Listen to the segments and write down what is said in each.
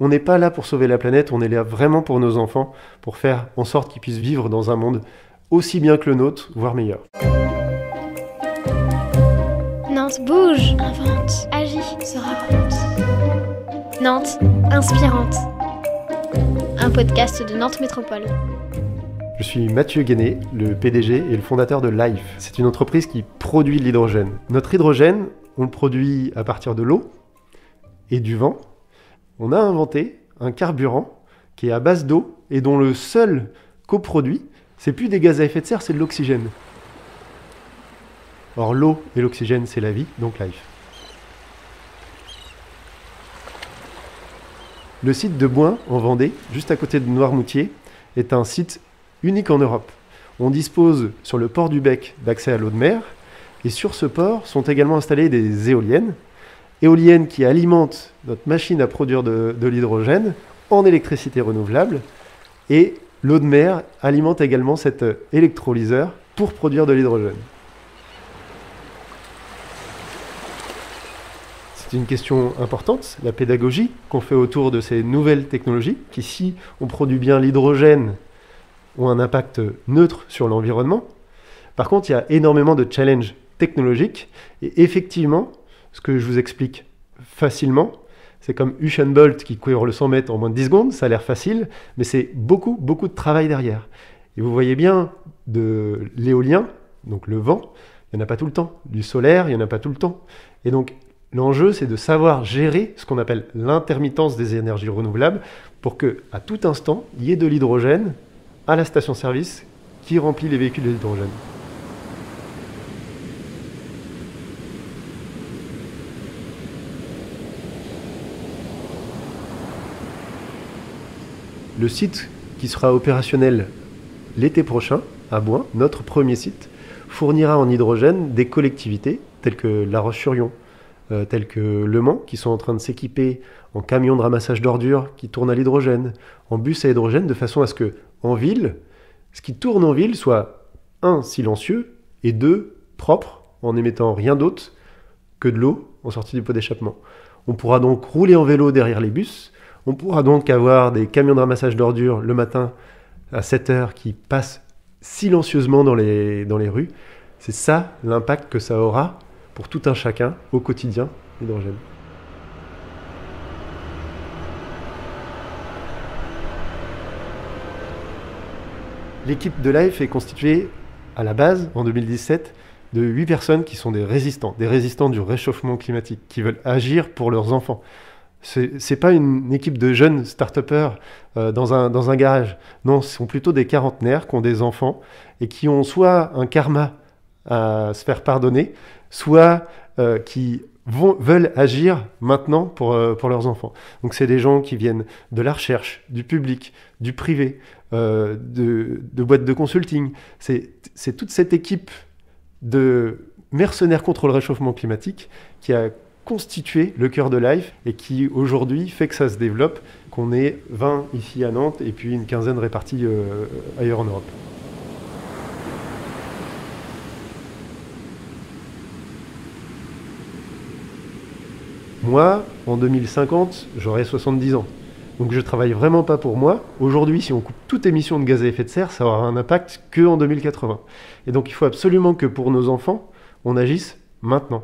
On n'est pas là pour sauver la planète, on est là vraiment pour nos enfants, pour faire en sorte qu'ils puissent vivre dans un monde aussi bien que le nôtre, voire meilleur. Nantes bouge, invente, agit, se raconte. Nantes inspirante. Un podcast de Nantes Métropole. Je suis Mathieu Guéné, le PDG et le fondateur de Life. C'est une entreprise qui produit de l'hydrogène. Notre hydrogène, on le produit à partir de l'eau et du vent. On a inventé un carburant qui est à base d'eau et dont le seul coproduit, c'est plus des gaz à effet de serre, c'est de l'oxygène. Or, l'eau et l'oxygène, c'est la vie, donc Life. Le site de Bouin, en Vendée, juste à côté de Noirmoutier, est un site unique en Europe. On dispose sur le port du Bec d'accès à l'eau de mer, et sur ce port sont également installées des éoliennes qui alimentent notre machine à produire de l'hydrogène en électricité renouvelable, et l'eau de mer alimente également cet électrolyseur pour produire de l'hydrogène. C'est une question importante, la pédagogie qu'on fait autour de ces nouvelles technologies, qui, si on produit bien l'hydrogène, ont un impact neutre sur l'environnement. Par contre, il y a énormément de challenges technologiques, et effectivement, ce que je vous explique facilement, c'est comme Usain Bolt qui court le 100 mètres en moins de 10 secondes, ça a l'air facile, mais c'est beaucoup de travail derrière. Et vous voyez bien, de l'éolien, donc le vent, il n'y en a pas tout le temps. Du solaire, il n'y en a pas tout le temps. Et donc, l'enjeu, c'est de savoir gérer ce qu'on appelle l'intermittence des énergies renouvelables pour qu'à tout instant, il y ait de l'hydrogène à la station-service qui remplit les véhicules de l'hydrogène. Le site qui sera opérationnel l'été prochain, à Bouin, notre premier site, fournira en hydrogène des collectivités telles que La Roche-sur-Yon, telles que Le Mans, qui sont en train de s'équiper en camions de ramassage d'ordures qui tournent à l'hydrogène, en bus à hydrogène, de façon à ce que, en ville, ce qui tourne en ville soit 1, silencieux, et 2, propre, en émettant rien d'autre que de l'eau en sortie du pot d'échappement. On pourra donc rouler en vélo derrière les bus, on pourra donc avoir des camions de ramassage d'ordures le matin à 7h qui passent silencieusement dans les rues. C'est ça l'impact que ça aura pour tout un chacun au quotidien, l'hydrogène. L'équipe de Life est constituée à la base, en 2017, de 8 personnes qui sont des résistants du réchauffement climatique, qui veulent agir pour leurs enfants. C'est pas une équipe de jeunes start-upers dans un garage. Non, ce sont plutôt des quarantenaires qui ont des enfants et qui ont soit un karma à se faire pardonner, soit qui veulent agir maintenant pour leurs enfants. Donc c'est des gens qui viennent de la recherche, du public, du privé, de boîtes de consulting. C'est toute cette équipe de mercenaires contre le réchauffement climatique qui a constitué le cœur de Life et qui aujourd'hui fait que ça se développe, qu'on est 20 ici à Nantes et puis une quinzaine répartis ailleurs en Europe. Moi, en 2050, j'aurai 70 ans. Donc je travaille vraiment pas pour moi. Aujourd'hui, si on coupe toute émission de gaz à effet de serre, ça aura un impact qu'en 2080. Et donc il faut absolument que pour nos enfants, on agisse maintenant.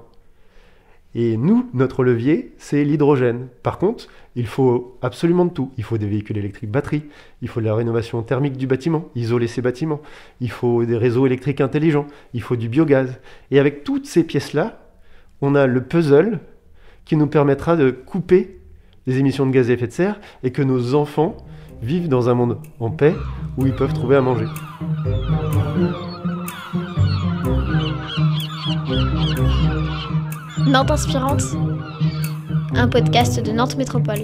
Et nous, notre levier, c'est l'hydrogène. Par contre, il faut absolument de tout. Il faut des véhicules électriques batteries, il faut de la rénovation thermique du bâtiment, isoler ces bâtiments, il faut des réseaux électriques intelligents, il faut du biogaz. Et avec toutes ces pièces-là, on a le puzzle qui nous permettra de couper les émissions de gaz à effet de serre et que nos enfants vivent dans un monde en paix où ils peuvent trouver à manger. Nantes Inspirante, un podcast de Nantes Métropole.